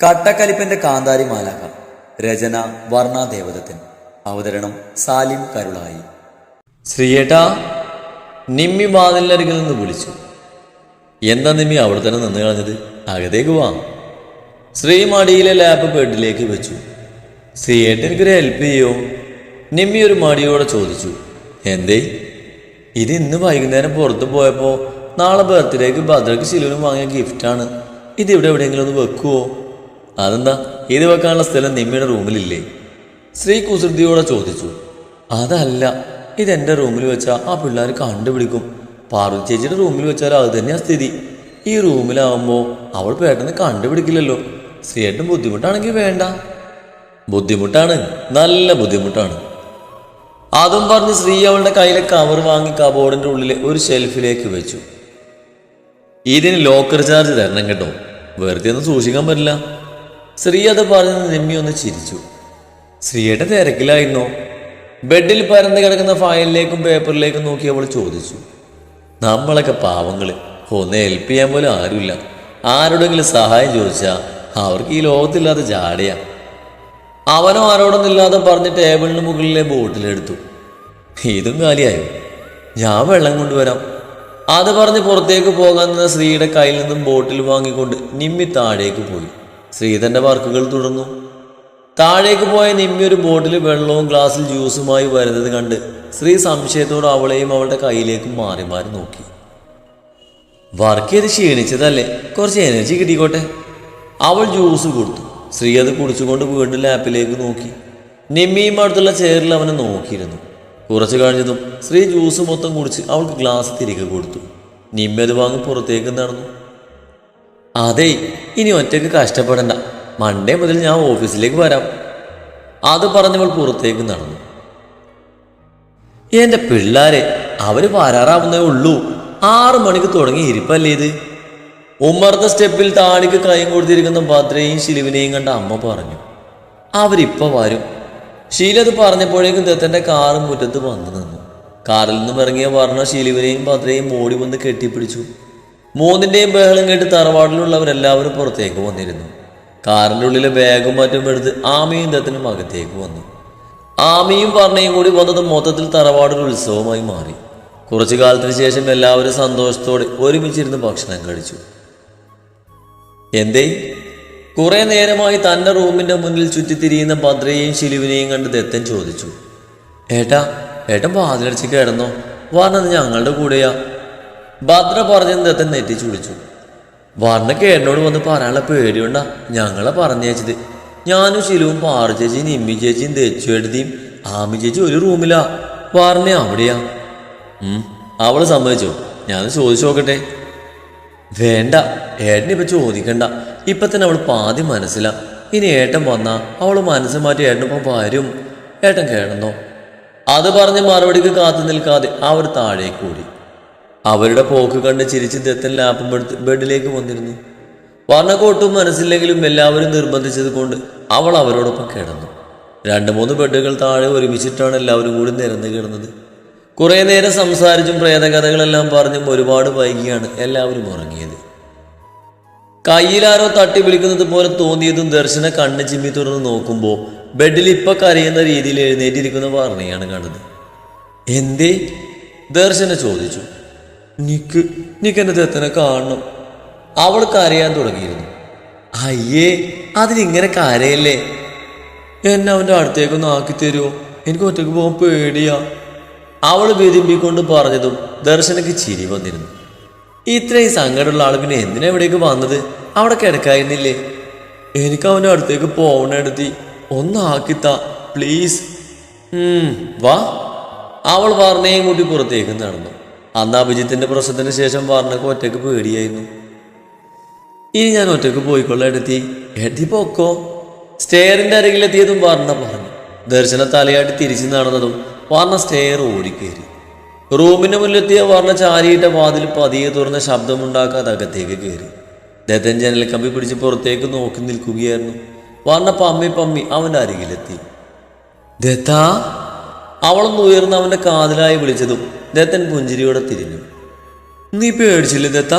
കട്ടക്കലിപ്പന്റെ കാന്താരി മാലാഖ. രചന വർണ്ണ ദേവദത്തൻ. അവതരണം സാലിം കരുളായി. ശ്രീയേട്ടാ, നിമ്മി വാതിലിനരികിൽ നിന്ന് വിളിച്ചു. എന്താ നിമ്മി അവിടെ തന്നെ നിന്ന് കളഞ്ഞത്? അകത്തേക്ക് വാ. ശ്രീ മടിയിലെ ലാപ്പ് ബെഡിലേക്ക് വെച്ചു. ശ്രീയേട്ടൻ എനിക്കൊരു ഹെൽപ്പ് ചെയ്യോ? നിമ്മി ഒരു മടിയോടെ ചോദിച്ചു. എന്തേ? ഇത് ഇന്ന് വൈകുന്നേരം പുറത്ത് പോയപ്പോൾ നാളെ ബർത്ത്ഡേക്ക് ഭദ്രക്ക് ശിലുവിനും വാങ്ങിയ ഗിഫ്റ്റാണ്. ഇതിവിടെ എവിടെയെങ്കിലും ഒന്ന് വെക്കുവോ? അതെന്താ, ഇത് വെക്കാനുള്ള സ്ഥലം നിമ്മിയുടെ റൂമിലില്ലേ? ശ്രീ കുസൃതിയോടെ ചോദിച്ചു. അതല്ല, ഇതെൻ്റെ റൂമിൽ വെച്ചാൽ ആ പിള്ളേർ കണ്ടുപിടിക്കും. പാർവതി ചേച്ചിയുടെ റൂമിൽ വെച്ചാൽ അത് തന്നെയാണ് സ്ഥിതി. ഈ റൂമിലാവുമ്പോൾ അവൾ പെട്ടെന്ന് കണ്ടുപിടിക്കില്ലല്ലോ. ശ്രീയേട്ടൻ ബുദ്ധിമുട്ടാണെങ്കിൽ വേണ്ട. ബുദ്ധിമുട്ടാണ്, നല്ല ബുദ്ധിമുട്ടാണ്. അതും പറഞ്ഞ് ശ്രീ അവളുടെ കയ്യിലെ കവർ വാങ്ങി കബോർഡിൻ്റെ ഉള്ളിലെ ഒരു ഷെൽഫിലേക്ക് വെച്ചു. ഇതിന് ലോക്കർ ചാർജ് തരണം കേട്ടോ, വെറുതെ ഒന്നും സൂക്ഷിക്കാൻ പറ്റില്ല. ശ്രീ അത് പറഞ്ഞ് നിമ്മി ഒന്ന് ചിരിച്ചു. ശ്രീയേട്ടൻ തിരക്കിലായിരുന്നോ? ബെഡിൽ പരന്ന് കിടക്കുന്ന ഫയലിലേക്കും പേപ്പറിലേക്കും നോക്കി അവൾ ചോദിച്ചു. നമ്മളൊക്കെ പാവങ്ങള്, ഒന്ന് ഹെൽപ്പ് ചെയ്യാൻ പോലും ആരുമില്ല. ആരോടെങ്കിലും സഹായം ചോദിച്ചാൽ അവർക്ക് ഈ ലോകത്തില്ലാത്ത ജാടയാ. അവനോ ആരോടൊന്നില്ലാതെ പറഞ്ഞ് ടേബിളിന് മുകളിലെ ബോട്ടിലെടുത്തു. ഇതും കാലിയായോ? ഞാൻ വെള്ളം കൊണ്ടുവരാം. അത് പറഞ്ഞ് പുറത്തേക്ക് പോകാൻ നിന്ന ശ്രീയുടെ കയ്യിൽ നിന്നും ബോട്ടിൽ വാങ്ങിക്കൊണ്ട് നിമ്മി താഴേക്ക് പോയി. ശ്രീ തന്റെ വർക്കുകൾ തുടർന്നു. താഴേക്ക് പോയ നിമ്മി ഒരു ബോട്ടിൽ വെള്ളവും ഗ്ലാസ്സിൽ ജ്യൂസുമായി വരുന്നത് കണ്ട് ശ്രീ സംശയത്തോടെ അവളെയും അവളുടെ കയ്യിലേക്കും മാറി മാറി നോക്കി. വർക്ക് ചെയ്ത് ക്ഷീണിച്ചതല്ലേ, കുറച്ച് എനർജി കിട്ടിക്കോട്ടെ. അവൾ ജ്യൂസ് കൊടുത്തു. ശ്രീ അത് കുടിച്ചുകൊണ്ട് വീണ്ടും ലാപ്പിലേക്ക് നോക്കി. നിമ്മിയും അടുത്തുള്ള ചെയറിൽ അവനെ നോക്കിയിരുന്നു. കുറച്ച് കഴിഞ്ഞതും ശ്രീ ജ്യൂസ് മൊത്തം കുടിച്ച് അവൾക്ക് ഗ്ലാസ് തിരികെ കൊടുത്തു. നിമ്മി അത് വാങ്ങി പുറത്തേക്ക് നടന്നു. അതെ, ഇനി ഒറ്റയ്ക്ക് കഷ്ടപ്പെടണ്ട. മൺഡേ മുതൽ ഞാൻ ഓഫീസിലേക്ക് വരാം. അത് പറഞ്ഞവൾ പുറത്തേക്ക് നടന്നു. എന്റെ പിള്ളാരെ, അവര് വരാറാവുന്നേ ഉള്ളൂ. 6 മണിക്ക് തുടങ്ങി ഇരിപ്പല്ലേ ഇത്? ഉമ്മർത്ത സ്റ്റെപ്പിൽ താടിക്ക് കൈയും കൊടുത്തിരിക്കുന്ന ഭദ്രയെയും ശിലുവിനെയും കണ്ട അമ്മ പറഞ്ഞു. അവരിപ്പോ വരും. ഷീല അത് പറഞ്ഞപ്പോഴേക്കും ദത്തന്റെ കാറ് മുറ്റത്ത് വന്നു നിന്നു. കാറിൽ നിന്നും ഇറങ്ങിയ വർണ്ണ ശിലുവിനെയും ഭദ്രയെയും ഓടി വന്ന് കെട്ടിപ്പിടിച്ചു. മൂന്നിന്റെയും ബഹളം കേട്ട് തറവാട്ടിലുള്ളവരെല്ലാവരും പുറത്തേക്ക് വന്നിരുന്നു. കാറിൻ്റെ ഉള്ളിലെ ബാഗും മറ്റും എടുത്ത് ആമയും ദത്തനും അകത്തേക്ക് വന്നു. ആമയും വർണ്ണയും കൂടി വന്നത് മൊത്തത്തിൽ തറവാടൊരു ഉത്സവമായി മാറി. കുറച്ചു കാലത്തിന് ശേഷം എല്ലാവരും സന്തോഷത്തോടെ ഒരുമിച്ചിരുന്ന് ഭക്ഷണം കഴിച്ചു. എന്തേ? കുറെ നേരമായി തന്റെ റൂമിന്റെ മുന്നിൽ ചുറ്റിത്തിരിയുന്ന ഭദ്രയെയും ശിലുവിനെയും കണ്ട് ദത്തൻ ചോദിച്ചു. ഏട്ടൻ വാതിലടിച്ച് കിടന്നോ? വർണ്ണ ഞങ്ങളുടെ കൂടെയാ. ഭദ്ര പറഞ്ഞെന്ന് ദത്തൻ നെറ്റിച്ചു വിളിച്ചു. വർണ്ണയ്ക്ക് എന്നോട് വന്ന് പറയാനുള്ള പേടിയുണ്ടാ ഞങ്ങളെ പറഞ്ഞേച്ചത്. ഞാനും ശിലുവും പാറു ചേച്ചിയും നിമ്മി ചേച്ചിയും തെച്ചു എടുത്തിയും ആമി ചേച്ചി ഒരു റൂമിലാ. വർണ്ണ അവിടെയാ. അവള് സമ്മതിച്ചോ? ഞാൻ ചോദിച്ചു നോക്കട്ടെ. വേണ്ട, ഏട്ടനിപ്പൊ ചോദിക്കണ്ട. ഇപ്പൊ തന്നെ അവൾ പാതി മനസ്സിലാ. ഇനി ഏട്ടൻ വന്നാ അവള് മനസ്സ് മാറ്റി ഏട്ടനിപ്പം വരും. ഏട്ടൻ കേടന്നോ? അത് പറഞ്ഞ് മറുപടിക്ക് കാത്തു നിൽക്കാതെ അവർ താഴേക്ക് കൂടി. അവരുടെ പോക്ക് കണ്ട് ചിരിച്ച് ദത്തൻ ലാപ്പും എടുത്ത് ബെഡിലേക്ക് വന്നിരുന്നു. വർണ്ണക്കൊട്ടും മനസ്സില്ലെങ്കിലും എല്ലാവരും നിർബന്ധിച്ചത് കൊണ്ട് അവൾ അവരോടൊപ്പം കിടന്നു. 2-3 ബെഡുകൾ താഴെ ഒരുമിച്ചിട്ടാണ് എല്ലാവരും കൂടി നിരന്ന് കിടന്നത്. കുറെ നേരം സംസാരിച്ചും പ്രേതകഥകളെല്ലാം പറഞ്ഞും ഒരുപാട് വൈകിയാണ് എല്ലാവരും ഉറങ്ങിയത്. കയ്യിലാരോ തട്ടി വിളിക്കുന്നത് പോലെ തോന്നിയതും ദർശന കണ്ണ് ചിമ്മി തുറന്ന് നോക്കുമ്പോൾ ബെഡിൽ ഇപ്പൊ കരയുന്ന രീതിയിൽ എഴുന്നേറ്റിരിക്കുന്ന വർണ്ണയാണ് കണ്ടത്. എന്തേ? ദർശന ചോദിച്ചു. നിക്കെന്റെ ദത്തനെ കാണണം. അവൾ കരയാൻ തുടങ്ങിയിരുന്നു. അയ്യേ, അതിനിങ്ങനെ കരയല്ലേ. എന്നെ അവൻ്റെ അടുത്തേക്കൊന്ന് ആക്കി തരുമോ? എനിക്ക് ഒറ്റയ്ക്ക് പോകാൻ പേടിയാ. അവൾ വേദിമ്പിക്കൊണ്ട് പറഞ്ഞതും ദർശനക്ക് ചിരി വന്നിരുന്നു. ഇത്രയും സങ്കടമുള്ള ആൾ പിന്നെ എന്തിനാ എവിടേക്ക് വന്നത്? അവിടെ കിടക്കായിരുന്നില്ലേ? എനിക്ക് അവൻ്റെ അടുത്തേക്ക് പോകണെടുത്തി ഒന്നാക്കിത്താ പ്ലീസ്. വാ. അവൾ വർണ്ണയും കൂട്ടി പുറത്തേക്ക് നടന്നു. അന്ന് അഭിജിത്തിന്റെ പ്രശ്നത്തിന് ശേഷം വർണ്ണക്ക് ഒറ്റയ്ക്ക് പേടിയായിരുന്നു. ഇനി ഞാൻ ഒറ്റയ്ക്ക് പോയിക്കൊള്ളാം എടുത്തി പോക്കോ. സ്റ്റെയറിന്റെ അരികിലെത്തിയതും വർണ്ണ പറഞ്ഞു. ദർശന തലയാട്ടി തിരിച്ചു നടന്നതും വർണ്ണ സ്റ്റെയർ ഓടിക്കേറി. റൂമിന്റെ മുന്നിലെത്തിയ വർണ്ണ ചാരിയിട്ട വാതിൽ പതിയെ തുറന്ന ശബ്ദമുണ്ടാക്കാതെ അകത്തേക്ക് കയറി. ദത്തൻ ജനൽ കമ്പി പിടിച്ച് പുറത്തേക്ക് നോക്കി നിൽക്കുകയായിരുന്നു. വർണ്ണ പമ്മി അവന്റെ അരികിലെത്തി. ദത്താ. അവളൊന്ന് ഉയർന്ന് അവന്റെ കാതിലായി വിളിച്ചതും ദത്തൻ പുഞ്ചിരിയോടെ തിരിഞ്ഞു. നീ പേടിച്ചില്ലേ ദത്ത?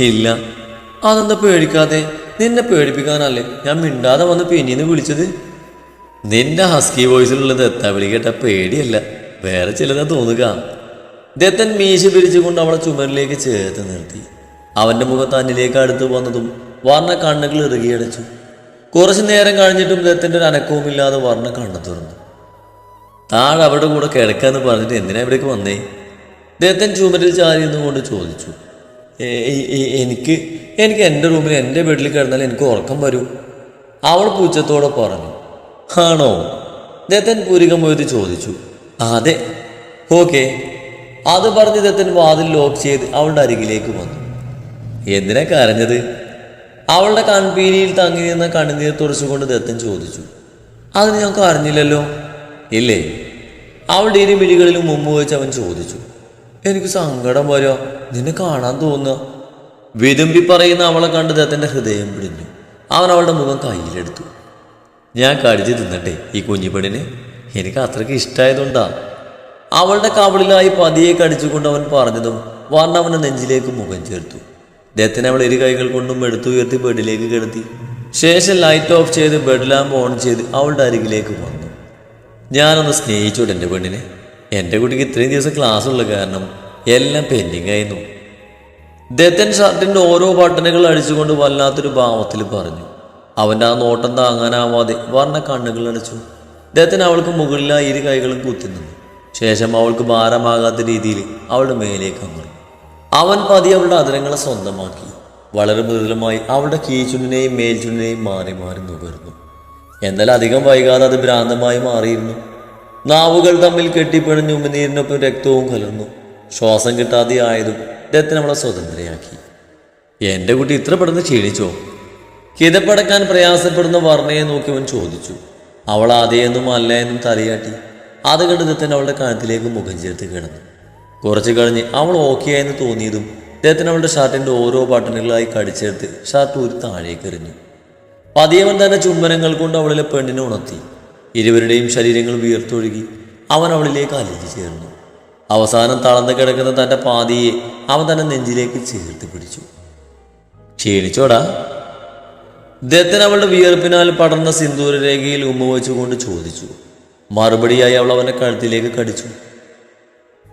ഇല്ല. അതെന്താ പേടിക്കാതെ? നിന്നെ പേടിപ്പിക്കാനല്ലേ ഞാൻ മിണ്ടാതെ വന്ന് പിന്നീന്ന് വിളിച്ചത്. നിന്റെ ഹസ്കി വോയിസിലുള്ള ദത്താവിളി കേട്ട പേടിയല്ല, വേറെ ചിലതാ തോന്നുക. ദത്തൻ മീശ പിരിച്ചുകൊണ്ട് അവളെ ചുമരിലേക്ക് ചേർത്ത് നിർത്തി. അവന്റെ മുഖം തന്നിലേക്ക് അടുത്ത് വന്നതും വർണ്ണ കണ്ണുകൾ ഇറുകിയടച്ചു. കുറച്ചു നേരം കഴിഞ്ഞിട്ടും ദത്തന്റെ ഒരു അനക്കവുമില്ലാതെ വർണ്ണ കണ്ണു തുറന്നു. താഴെ അവരുടെ കൂടെ കിടക്കാന്ന് പറഞ്ഞിട്ട് എന്തിനാ ഇവിടേക്ക് വന്നേ? ദത്തൻ ചുമരിൽ ചാരി നിന്നുകൊണ്ട് ചോദിച്ചു. എനിക്ക് എൻ്റെ റൂമിൽ എൻ്റെ ബെഡിൽ കിടന്നാൽ എനിക്ക് ഉറക്കം വരൂ, അവൾ പൂച്ചത്തോടെ പറഞ്ഞു. ആണോ? ദത്തൻ പുരികം പോയത് ചോദിച്ചു. അതെ. ഓക്കെ. അത് പറഞ്ഞ് ദത്തൻ വാതിൽ ലോക്ക് ചെയ്ത് അവളുടെ അരികിലേക്ക് വന്നു. എന്തിനാ കരഞ്ഞത്? അവളുടെ കൺപീലിയിൽ തങ്ങി നിന്ന കണ്ണുനീർ തുടച്ചുകൊണ്ട് ദത്തൻ ചോദിച്ചു. അതിന് ഞാൻ കരഞ്ഞില്ലല്ലോ. ഇല്ലേ? അവളുടെ ഇരു മിഴികളിലും മുമ്പ് വെച്ച് അവൻ ചോദിച്ചു. എനിക്ക് സങ്കടം വരാ, നിന്നെ കാണാൻ തോന്നുക. വിതുമ്പി പറയുന്ന അവളെ കണ്ട് ദത്തൻ്റെ ഹൃദയം പിടിഞ്ഞു. അവൻ അവളുടെ മുഖം കയ്യിലെടുത്തു. ഞാൻ കടിച്ചു തിന്നട്ടെ ഈ കുഞ്ഞിപ്പെണ്ണിനെ, എനിക്ക് അത്രയ്ക്ക് ഇഷ്ടമായതുകൊണ്ടാ. അവളുടെ കവിളിലായി പതിയെ കടിച്ചുകൊണ്ട് അവൻ പറഞ്ഞതും വർണ്ണ അവൻ്റെ നെഞ്ചിലേക്ക് മുഖം ചേർത്തു. ദത്തൻ അവൾ ഇരു കൈകൾ കൊണ്ടും എടുത്തുയർത്തി ബെഡിലേക്ക് കിടത്തി. ശേഷം ലൈറ്റ് ഓഫ് ചെയ്ത് ബെഡ് ലാമ്പ് ഓൺ ചെയ്ത് അവളുടെ അരികിലേക്ക് വന്നു. ഞാനൊന്ന് സ്നേഹിച്ചോട്ടെ എൻ്റെ പെണ്ണിനെ. എൻ്റെ കുട്ടിക്ക് ഇത്രയും ദിവസം ക്ലാസ് ഉള്ള കാരണം എല്ലാം പെൻഡിങ് ആയിരുന്നു. ദത്തൻ ഷർട്ടിൻ്റെ ഓരോ ബട്ടണുകൾ അടിച്ചുകൊണ്ട് വല്ലാത്തൊരു ഭാവത്തിൽ പറഞ്ഞു. അവൻ്റെ ആ നോട്ടം താങ്ങാനാവാതെ വർണ്ണ കണ്ണുകൾ അടച്ചു. ദത്തൻ അവൾക്ക് മുകളിലായി ഇരു കൈകളും കുത്തി നിന്നു. ശേഷം അവൾക്ക് ഭാരമാകാത്ത രീതിയിൽ അവളുടെ മേലേക്ക് അമറി. അവൻ പതി അവളുടെ അതിരങ്ങളെ സ്വന്തമാക്കി. വളരെ മൃദുലമായി അവളുടെ കീഴ്ചുണ്ടിനെയും മേൽചുണ്ടിനെയും മാറി മാറി നുകർന്നു. എന്നാൽ അധികം വൈകാതെ അത് ഭ്രാന്തമായി മാറിയിരുന്നു. നാവുകൾ തമ്മിൽ കെട്ടിപ്പിണഞ്ഞ് ഉമിനീരിനൊപ്പം രക്തവും കലർന്നു. ശ്വാസം കിട്ടാതെ ആയതും ദത്തൻ അവളെ സ്വതന്ത്രയാക്കി. എൻ്റെ കുട്ടി ഇത്ര പെട്ടെന്ന് ക്ഷീണിച്ചോ? കിതപ്പടക്കാൻ പ്രയാസപ്പെടുന്ന വർണ്ണയെ നോക്കി അവൻ ചോദിച്ചു. അവൾ അതേന്നും അല്ല എന്നും തലയാട്ടി. അത് കണ്ട് ദത്തൻ അവളുടെ കഴുത്തിലേക്ക് മുഖം ചേർത്ത് കിടന്നു. കുറച്ചു കഴിഞ്ഞ് അവൾ ഓക്കെ ആയെന്ന് തോന്നിയതും ദത്തൻ അവളുടെ ഷർട്ടിൻ്റെ ഓരോ ബട്ടണുകളായി കടിച്ചെടുത്ത് ഷർട്ട് ഊരി താഴേക്ക് എറിഞ്ഞു. പതിയവൻ തന്റെ ചുംബനങ്ങൾ കൊണ്ട് അവളിലെ പെണ്ണിനെ ഉണർത്തി. ഇരുവരുടെയും ശരീരങ്ങൾ വീർത്തൊഴുകി. അവൻ അവളിലേക്ക് അലിഞ്ഞു ചേർന്നു. അവസാനം തളർന്നു കിടക്കുന്ന തൻ്റെ പാതിയെ അവൻ തന്നെ നെഞ്ചിലേക്ക് ചേർത്ത് പിടിച്ചു. ക്ഷീണിച്ചോടാ? ദത്തൻ അവളുടെ വിയർപ്പിനാൽ പടർന്ന സിന്ദൂര രേഖയിൽ ഉമ്മ വെച്ചുകൊണ്ട് ചോദിച്ചു. മറുപടിയായി അവൾ അവൻ്റെ കഴുത്തിലേക്ക് കടിച്ചു.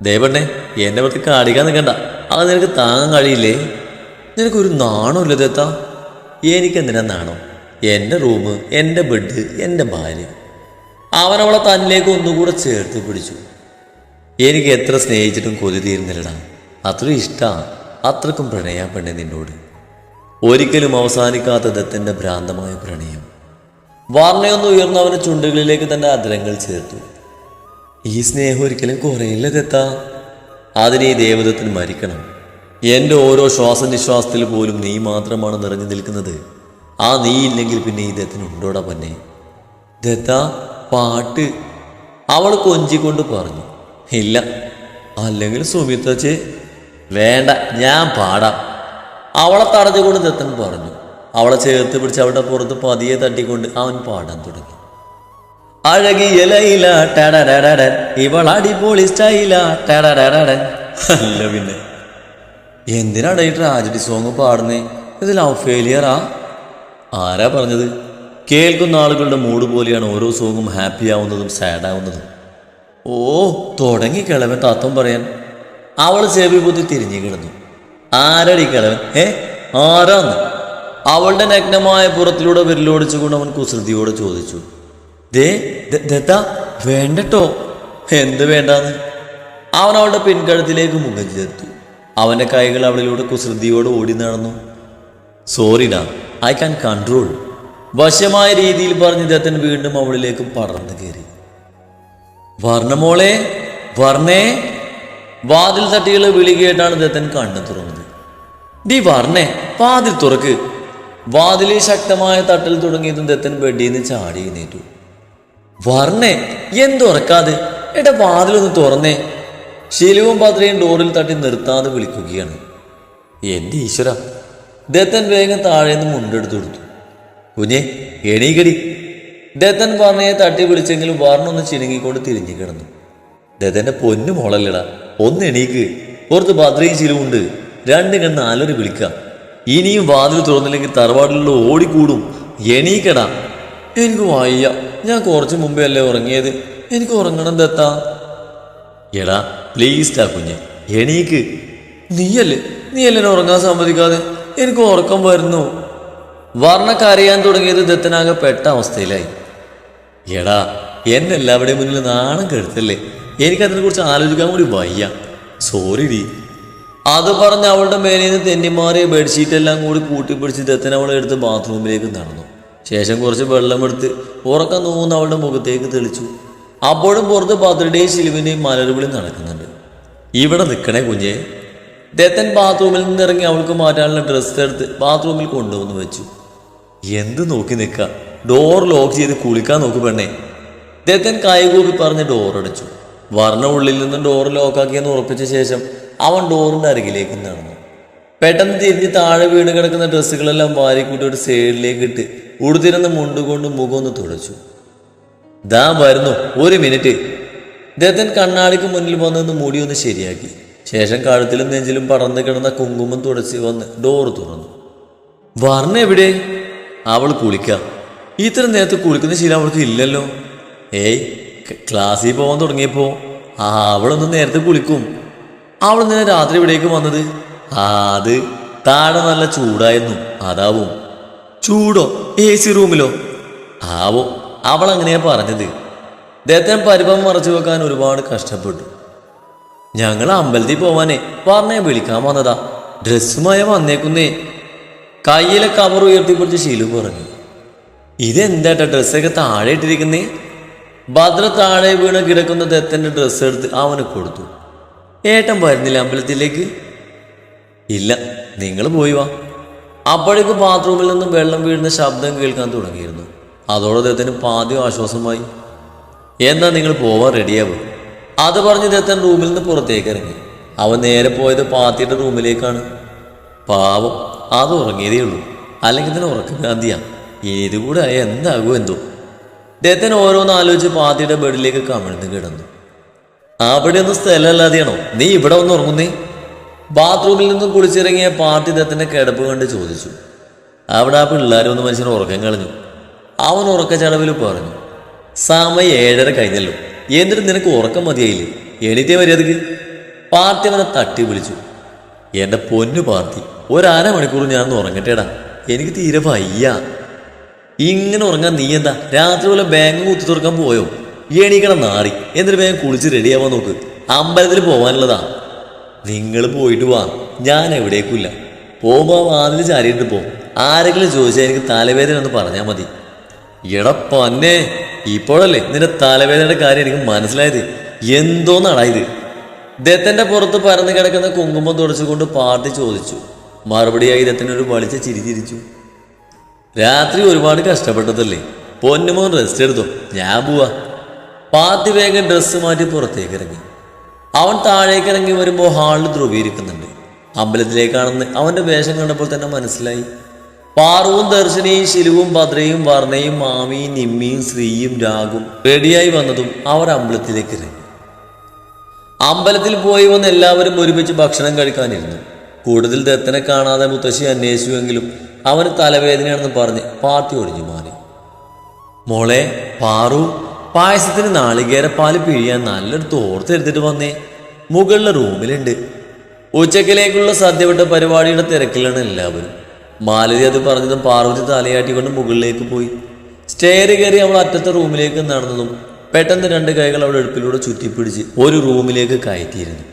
ദേവണ്ണെ, എന്നെ പുറത്ത് കാടിക്കാൻ നിൽക്കണ്ട, അത് നിനക്ക് താങ്ങാൻ കഴിയില്ലേ? നിനക്കൊരു നാണമില്ല ദത്ത? എനിക്കെന്തിനാ നാണം? എൻ്റെ റൂം, എൻ്റെ ബെഡ്, എൻ്റെ ഭാര്യ. അവൻ അവളെ തന്നിലേക്ക് ഒന്നുകൂടെ ചേർത്ത് പിടിച്ചു. എനിക്ക് എത്ര സ്നേഹിച്ചിട്ടും കൊതി തീരുന്നില്ലടാ. അത്രയും ഇഷ്ടമാണ്, അത്രക്കും പ്രണയ പെണ്ണെ നിന്നോട്. ഒരിക്കലും അവസാനിക്കാത്ത ദത്തൻ്റെ ഭ്രാന്തമായ പ്രണയം. വാർണയൊന്ന് ഉയർന്ന അവൻ്റെ ചുണ്ടുകളിലേക്ക് തൻ്റെ അതിരങ്ങൾ ചേർത്തു. ഈ സ്നേഹം ഒരിക്കലും കുറയില്ല ദത്ത. അതിന് ഈ ദേവദത്തിന് മരിക്കണം. എൻ്റെ ഓരോ ശ്വാസനിശ്വാസത്തിൽ പോലും നീ മാത്രമാണ് നിറഞ്ഞു നിൽക്കുന്നത്. ആ നീ ഇല്ലെങ്കിൽ പിന്നെ ഈ ദത്തനുണ്ടോടാ പന്നെ? ദത്ത, പാട്ട്, അവൾ കൊഞ്ചിക്കൊണ്ട് പറഞ്ഞു. ഇല്ല, അല്ലെങ്കിൽ സുമിത്രച്ചേ. വേണ്ട, ഞാൻ പാടാം, അവളെ തടഞ്ഞുകൊണ്ട് ദത്തൻ പറഞ്ഞു. അവളെ ചേർത്ത് പിടിച്ച് അവളുടെ പുറത്ത് പതിയെ തട്ടിക്കൊണ്ട് അവൻ പാടാൻ തുടങ്ങി. അഴകിയ ലൈല ടടടടടൻ, ഇവൾ അടിപൊളി സ്റ്റൈല ടടടടടൻ. അല്ല പിന്നെ എന്തിനാണ് ഈ ട്രാജഡി സോങ് പാടുന്നേ? ഇത് ലവ് ഫെയിലിയറാ? ആരാ പറഞ്ഞത്? കേൾക്കുന്ന ആളുകളുടെ മൂഡ് പോലെയാണ് ഓരോ സോങ്ങും ഹാപ്പി ആവുന്നതും സാഡ് ആവുന്നതും. ഓ, തുടങ്ങി കിളവൻ തത്വം പറയാൻ. അവൾ ചെവി പൊത്തി തിരിഞ്ഞു കിടന്നു. ആരടി കിളവൻ? ആരാന്ന്? അവളുടെ നഗ്നമായ പുറത്തിലൂടെ വിരലോടിച്ചുകൊണ്ട് അവൻ കുസൃതിയോടെ ചോദിച്ചു. ദത്ത, വേണ്ടട്ടോ. എന്ത് വേണ്ടാന്ന്? അവൻ അവളുടെ പിൻകഴുത്തിലേക്ക് മുഖം ചേർത്തു. അവൻ്റെ കൈകൾ അവളിലൂടെ കുസൃതിയോടെ ഓടി നടന്നു. സോറിഡാ, ഐ ക്യാൻ കൺട്രോൾ. വശമായ രീതിയിൽ പറഞ്ഞ് ദത്തൻ വീണ്ടും അവളിലേക്ക് പടർന്നു കയറി. വർണ്ണമോളെ, വർണ്ണേ. വാതിൽ തട്ടിയുള്ള വിളി കേട്ടാണ് ദത്തൻ കണ്ണു തുറന്നത്. ഡി വർണ്ണേ, വാതിൽ തുറക്ക്. വാതിലിൽ ശക്തമായ തട്ടൽ തുടങ്ങിയതും ദത്തൻ ബെഡിൽ നിന്ന് ചാടി എഴുന്നേറ്റു. വർണ്ണേ, എന്തുറക്കാതെ? എടാ, വാതിലൊന്ന് തുറന്നേ. ശിലുവും പത്രയും ഡോറിൽ തട്ടി നിർത്താതെ വിളിക്കുകയാണ്. എൻ്റെ ഈശ്വര! ദത്തൻ വേഗം താഴേന്ന് മുണ്ടെടുത്തു കൊടുത്തു. കുഞ്ഞെ, എണീകടി. ദത്തൻ വർണ്ണയെ തട്ടി വിളിച്ചെങ്കിലും വർണ്ണൊന്ന് ചിണുങ്ങിക്കൊണ്ട് തിരിഞ്ഞു കിടന്നു. ദത്തൻ്റെ പൊന്നു മോളല്ലടാ, ഒന്ന് എണീക്ക്. പുറത്ത് ഭദ്രയും ശിലുവുണ്ട്, രണ്ട് കണ്ണ് നാലൊരു വിളിക്കാം. ഇനിയും വാതിൽ തുറന്നില്ലെങ്കിൽ തറവാട്ടിലുള്ള ഓടിക്കൂടും. എണീക്കടാ. എനിക്ക് വയ്യ, ഞാൻ കുറച്ച് മുമ്പേ അല്ലേ ഉറങ്ങിയത്, എനിക്ക് ഉറങ്ങണം ദത്താ. എടാ പ്ലീസ് ടാ കുഞ്ഞെ, എണീക്ക്. നീയല്ലേ എന്നെ ഉറങ്ങാൻ സമ്മതിക്കാതെ, എനിക്ക് ഉറക്കം വരുന്നു. വർണ്ണക്ക് അറിയാൻ തുടങ്ങിയത് ദത്തനാകെ പെട്ട അവസ്ഥയിലായി. എടാ എന്നെ എല്ലാവരുടെയും മുന്നിൽ നാണം കെടുത്തല്ലേ, എനിക്കതിനെ കുറിച്ച് ആലോചിക്കാൻ കൂടി വയ്യ. Sorry D. അത് പറഞ്ഞ് അവളുടെ മേലേന്ന് തെന്നിമാറിയ ബെഡ്ഷീറ്റ് എല്ലാം കൂടി കൂട്ടിപ്പിടിച്ച് ദത്തൻ അവളെ എടുത്ത് ബാത്റൂമിലേക്ക് നടന്നു. ശേഷം കുറച്ച് വെള്ളമെടുത്ത് ഉറക്കം തോന്നുന്ന അവളുടെ മുഖത്തേക്ക് തെളിച്ചു. അപ്പോഴും പുറത്ത് ഭദ്രയുടെയും ശിലുവിൻ്റെയും മലർവിളി നടക്കുന്നുണ്ട്. ഇവിടെ നിൽക്കണേ കുഞ്ഞെ. ദത്തൻ ബാത്റൂമിൽ നിന്നിറങ്ങി അവൾക്ക് മാറ്റാനുള്ള ഡ്രസ്സ് എടുത്ത് ബാത്റൂമിൽ കൊണ്ടുവന്ന് വെച്ചു. എന്ത് നോക്കി നിൽക്കുക, ഡോർ ലോക്ക് ചെയ്ത് കുളിക്കാൻ നോക്ക് പെണ്ണേ. ദത്തൻ കൈകൂപ്പി പറഞ്ഞ് ഡോർ അടച്ചു. വർണ്ണ ഉള്ളിൽ നിന്നും ഡോർ ലോക്കാക്കിയെന്ന് ഉറപ്പിച്ച ശേഷം അവൻ ഡോറിൻ്റെ അരികിലേക്ക് നടന്നു. പെട്ടെന്ന് തിരിഞ്ഞ് താഴെ വീണ് കിടക്കുന്ന ഡ്രസ്സുകളെല്ലാം വാരിക്കൂട്ടി ഒരു സൈഡിലേക്ക് ഇട്ട് ഉടുത്തിരുന്ന മുണ്ടുകൊണ്ട് മുഖമൊന്ന് തുടച്ചു. ദാ വരുന്നു, ഒരു മിനിറ്റ്. ദത്തൻ കണ്ണാടിക്ക് മുന്നിൽ വന്നൊന്ന് മുടി ഒന്ന് ശരിയാക്കി. ശേഷം കഴുത്തിലും നെഞ്ചിലും പടർന്നു കിടന്ന കുങ്കുമം തുടച്ച് വന്ന് ഡോറ് തുറന്നു. വർണ്ണ എവിടെ? അവൾ കുളിക്കാം. ഇത്ര നേരത്തെ കുളിക്കുന്ന ശീലം അവൾക്ക് ഇല്ലല്ലോ. ഏയ്, ക്ലാസ്സിൽ പോകാൻ തുടങ്ങിയപ്പോ അവളൊന്ന് നേരത്തെ കുളിക്കും. അവൾ ഇന്നലെ രാത്രി ഇവിടേക്ക് വന്നത് അത് താഴെ നല്ല ചൂടായിരുന്നു, അതാവും. ചൂടോ? AC റൂമിലോ? ആവോ, അവൾ അങ്ങനെയാ പറഞ്ഞത്. ദത്തൻ പരിഭവം മറച്ചു വെക്കാൻ ഒരുപാട് കഷ്ടപ്പെട്ടു. ഞങ്ങൾ അമ്പലത്തിൽ പോവാനേ പറഞ്ഞേ വിളിക്കാൻ വന്നതാ, ഡ്രസ്സുമായ വന്നേക്കുന്നേ. കയ്യിലെ കവർ ഉയർത്തിപ്പിടിച്ച് ശീലു പറഞ്ഞു. ഇതെന്താട്ടാ ഡ്രസ്സൊക്കെ താഴെ ഇട്ടിരിക്കുന്നേ? ഭദ്ര താഴെ വീണ് കിടക്കുന്ന ദത്തൻ്റെ ഡ്രസ്സ് എടുത്ത് അവന് കൊടുത്തു. ഏട്ടൻ വരുന്നില്ല അമ്പലത്തിലേക്ക്? ഇല്ല, നിങ്ങൾ പോയി വാ. അപ്പോഴേക്ക് ബാത്റൂമിൽ നിന്നും വെള്ളം വീഴുന്ന ശബ്ദം കേൾക്കാൻ തുടങ്ങിയിരുന്നു. അതോടെ ദത്തന് പാദ്യം ആശ്വാസമായി. എന്നാ നിങ്ങൾ പോവാൻ റെഡിയാവും. അത് പറഞ്ഞ് ദത്തൻ റൂമിൽ നിന്ന് പുറത്തേക്ക് ഇറങ്ങി. അവൻ നേരെ പോയത് പാത്തിയുടെ റൂമിലേക്കാണ്. പാവം, അത് ഉറങ്ങിയതേ ഉള്ളൂ, അല്ലെങ്കിൽ തന്നെ ഉറക്കഭ്രാന്തിയാ. ഇതുകൂടെ ആയ എന്താകുമോ എന്തോ. ദത്തൻ ഓരോന്ന് ആലോചിച്ച് പാത്തിയുടെ ബെഡിലേക്ക് കമിഴ്ന്ന് കിടന്നു. അവിടെ ഒന്നും സ്ഥലമല്ലാതെയാണോ നീ ഇവിടെ ഒന്ന് ഉറങ്ങുന്നേ? ബാത്റൂമിൽ നിന്നും കുളിച്ചിറങ്ങിയ പാർട്ടി ദത്തൻ്റെ കിടപ്പ് കണ്ട് ചോദിച്ചു. അവിടെ ആ പിള്ളേരൊന്ന് മനുഷ്യൻ ഉറക്കം കളഞ്ഞു. അവൻ ഉറക്കച്ചടവിൽ പറഞ്ഞു. സമയം 7:30 കഴിഞ്ഞല്ലോ, എന്നിട്ട് നിനക്ക് ഉറക്കം മതിയായില്ലേ? എണീറ്റേ മര്യാദക്ക്. പാർട്ടി അവനെ തട്ടി വിളിച്ചു. എൻ്റെ പൊന്നു പാർട്ടി, 1.5 മണിക്കൂർ ഞാൻ ഉറങ്ങട്ടേടാ, എനിക്ക് തീരെ വയ്യ. ഇങ്ങനെ ഉറങ്ങാൻ നീ എന്താ രാത്രി പോലെ ബാങ്ക് കുത്തി തുറക്കാൻ പോയോ? എണീക്കണം നാടി, എന്നിട്ട് വേഗം കുളിച്ച് റെഡിയാവാൻ നോക്ക്, അമ്പലത്തിൽ പോകാനുള്ളതാ. നിങ്ങൾ പോയിട്ട് വാ, ഞാൻ എവിടേക്കില്ല. പോകുമ്പോൾ വാതിൽ ചാരിയിട്ട് പോ. ആരെങ്കിലും ചോദിച്ചാൽ എനിക്ക് തലവേദന ഒന്ന് പറഞ്ഞാൽ മതി. എടപ്പന്നെ, ഇപ്പോഴല്ലേ നിന്റെ തലവേദനയുടെ കാര്യം എനിക്ക് മനസ്സിലായത്. എന്തോന്നാടാ ഇത്? ദത്തന്റെ പുറത്ത് പരന്നു കിടക്കുന്ന കുങ്കുമം തുടച്ചുകൊണ്ട് പാർട്ടി ചോദിച്ചു. മറുപടിയായി ദത്തനൊരു വളിച്ച ചിരി ചിരിച്ചു. രാത്രി ഒരുപാട് കഷ്ടപ്പെട്ടതല്ലേ, പൊന്നുമോൻ റെസ്റ്റ് എടുത്തോ, ഞാൻ പോവാ. പാർട്ടി വേഗം ഡ്രസ്സ് മാറ്റി പുറത്തേക്ക് ഇറങ്ങി. അവൻ താഴേക്ക് ഇറങ്ങി വരുമ്പോൾ ഹാളിൽ ധ്രുവീകരിക്കുന്നുണ്ട്. അമ്പലത്തിലേക്കാണെന്ന് അവന്റെ വേഷം കണ്ടപ്പോൾ തന്നെ മനസ്സിലായി. പാറുവും ദർശനയും ശിലുവും ഭദ്രയും വർണ്ണയും മാമിയും നിമ്മിയും ശ്രീയും രാഗും റെഡിയായി വന്നതും അവർ അമ്പലത്തിലേക്ക് ഇറങ്ങി. അമ്പലത്തിൽ പോയി വന്ന് എല്ലാവരും ഒരുമിച്ച് ഭക്ഷണം കഴിക്കാനിരുന്നു. കൂടുതൽ ദത്തനെ കാണാതെ മുത്തശ്ശി അന്വേഷിച്ചുവെങ്കിലും അവന് തലവേദനയാണെന്ന് പറഞ്ഞ് പാർട്ടി ഒഴിഞ്ഞു മാറി. മോളെ പാറു, പായസത്തിന് നാളികേരപ്പാല് പിഴിയാൻ നല്ലൊരു തോർത്തെടുത്തിട്ട് വന്നേ, മുകളിലെ റൂമിലുണ്ട്. ഉച്ചക്കിലേക്കുള്ള സദ്യവിട്ട പരിപാടിയുടെ തിരക്കിലാണ് എല്ലാവരും. മാലതി അത് പറഞ്ഞതും പാർവതി തലയാട്ടിക്കൊണ്ട് മുകളിലേക്ക് പോയി. സ്റ്റെയർ കയറി അവൾ അറ്റത്തെ റൂമിലേക്ക് നടന്നതും പെട്ടെന്ന് 2 കൈകൾ അവളുടെ അടുപ്പിലൂടെ ചുറ്റിപ്പിടിച്ച് ഒരു റൂമിലേക്ക് കയറ്റിയിരുന്നു.